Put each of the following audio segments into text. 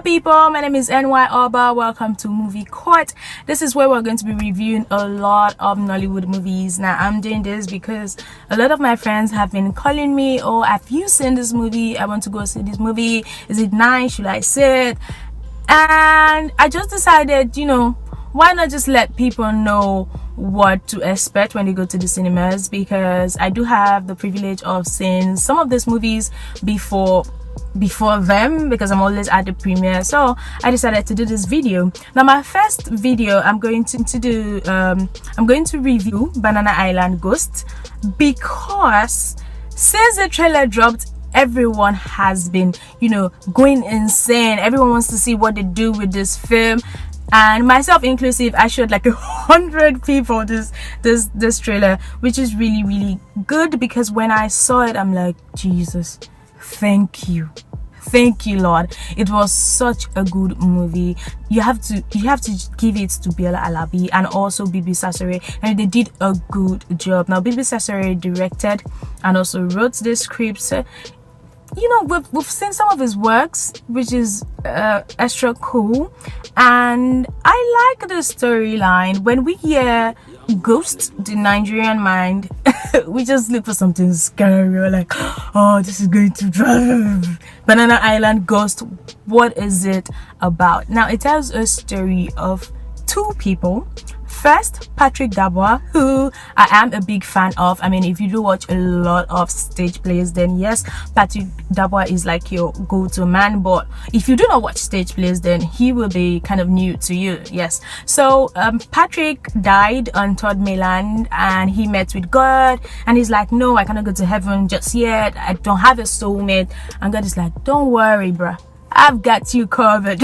people, my name is NY Oba. Welcome to Movie Court. This is where we're going to be reviewing a lot of Nollywood movies. Now I'm doing this because a lot of my friends have been calling me, oh, have you seen this movie? I want to go see this movie. Is it nice? Should I see it? And I just decided, why not just let people know what to expect when they go to the cinemas, because I do have the privilege of seeing some of these movies before them, because I'm always at the premiere. So I decided to do this video. Now my first video I'm going to review Banana Island Ghost, because since the trailer dropped, everyone has been going insane. Everyone wants to see what they do with this film, and myself inclusive. I showed like 100 people this trailer, which is really good, because when I saw it, I'm like, Jesus, thank you Lord. It was such a good movie. You have to give it to Biola Alabi and also Bibi Sasore, and they did a good job. Now Bibi Sasore directed and also wrote the script, so we've seen some of his works, which is extra cool, and I like the storyline. When we hear Ghost, the Nigerian mind, we just look for something scary. We're like, oh, this is going to drive. Banana Island Ghost, what is it about? Now it tells a story of two people. First, Patrick Dabois, who I am a big fan of. I mean, if you do watch a lot of stage plays, then yes, Patrick Dabois is like your go-to man. But if you do not watch stage plays, then he will be kind of new to you. Yes. So Patrick died on third mainland, and he met with God, and he's like, no, I cannot go to heaven just yet. I don't have a soulmate. And God is like, don't worry, bruh, I've got you covered.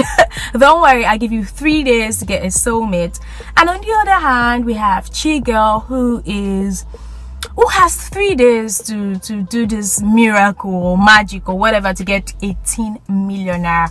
Don't worry, I give you 3 days to get a soulmate. And on the other hand, we have Chigirl, who has 3 days to do this miracle or magic or whatever to get 18 millionaire.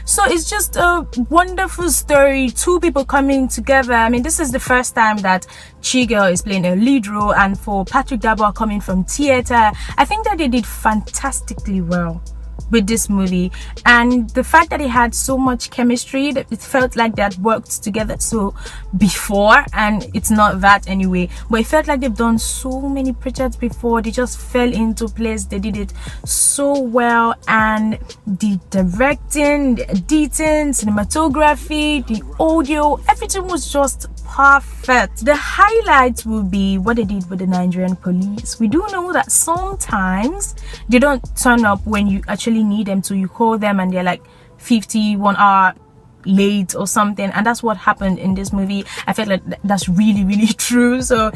So it's just a wonderful story, two people coming together. I mean, this is the first time that Chigirl is playing a lead role, and for Patrick Dabois coming from theater, I think that they did fantastically well with this movie. And the fact that it had so much chemistry, that it felt like they had worked together so before, and it's not that anyway, but it felt like they've done so many projects before. They just fell into place. They did it so well, and the directing, the editing, cinematography, the audio, everything was just perfect. The highlights will be what they did with the Nigerian police. We do know that sometimes they don't turn up when you actually need them to. You call them and they're like 51 hour late or something, and that's what happened in this movie. I felt like that's really true. So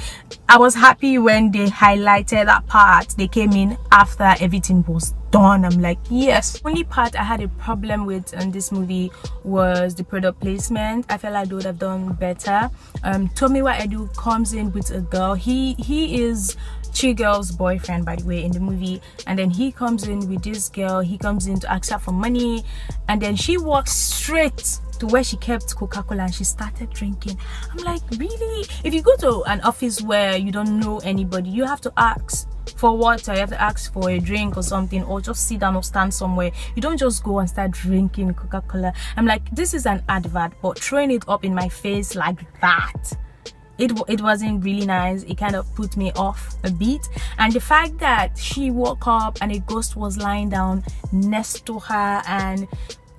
I was happy when they highlighted that part. They came in after everything was done. I'm like, yes. Only part I had a problem with in this movie was the product placement. I felt like they would have done better. Tomiwa Edu comes in with a girl. He is Chigirl's boyfriend, by the way, in the movie, and then he comes in with this girl. He comes in to ask her for money, and then she walks straight to where she kept Coca-Cola and she started drinking. I'm like, really? If you go to an office where you don't know anybody, you have to ask for water, you have to ask for a drink or something, or just sit down or stand somewhere. You don't just go and start drinking Coca-Cola. I'm like, this is an advert, but throwing it up in my face like that, it wasn't really nice. It kind of put me off a bit. And the fact that she woke up and a ghost was lying down next to her, and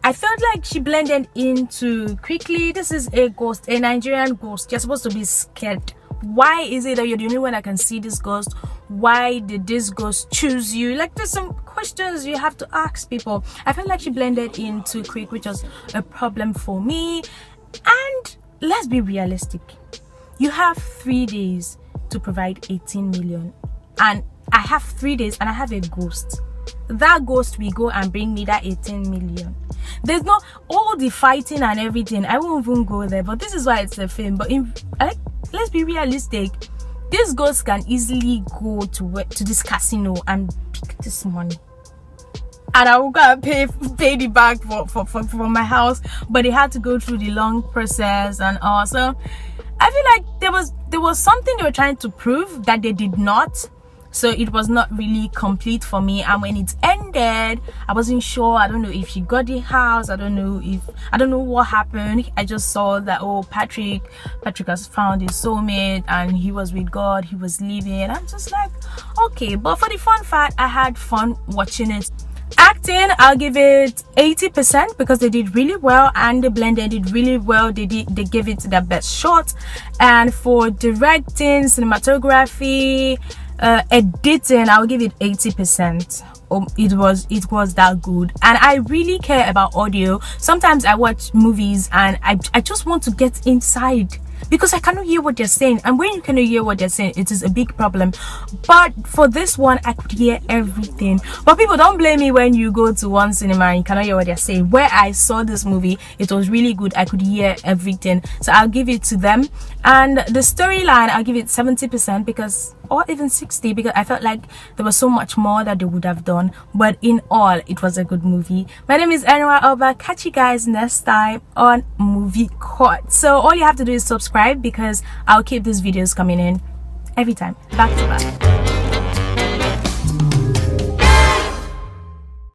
I felt like she blended in too quickly. This is a ghost, a Nigerian ghost. You're supposed to be scared. Why is it that you're the only one that can see this ghost? Why did this ghost choose you? Like, there's some questions you have to ask people. I felt like she blended in too quick, which was a problem for me. And let's be realistic. You have 3 days to provide 18 million, and I have 3 days and I have a ghost. That ghost will go and bring me that 18 million. There's no all the fighting and everything. I won't even go there, but this is why it's a film. But let's be realistic. This ghost can easily go to this casino and pick this money, and I will go and pay the bag for my house. But they had to go through the long process, and also I feel like there was something they were trying to prove that they did not. so it was not really complete for me. And when it ended, I wasn't sure. I don't know if she got the house, I don't know what happened. I just saw that, oh, Patrick has found his soulmate and he was with God, he was living. I'm just like, okay. But for the fun fact, I had fun watching it. Acting, I'll give it 80% because they did really well, and the blended did really well. They gave it their best shot. And for directing, cinematography, editing, I'll give it 80%. It was that good. And I really care about audio. Sometimes I watch movies and I just want to get inside, because I cannot hear what they're saying, and when you cannot hear what they're saying, it is a big problem. But for this one, I could hear everything. But people, don't blame me when you go to one cinema and you cannot hear what they're saying. Where I saw this movie, it was really good. I could hear everything, so I'll give it to them. And the storyline, I'll give it 70%, because, or even 60, because I felt like there was so much more that they would have done. But in all, it was a good movie. My name is Anwar Oba. Catch you guys next time on Movie Court. So all you have to do is subscribe, because I'll keep these videos coming in every time, back to back.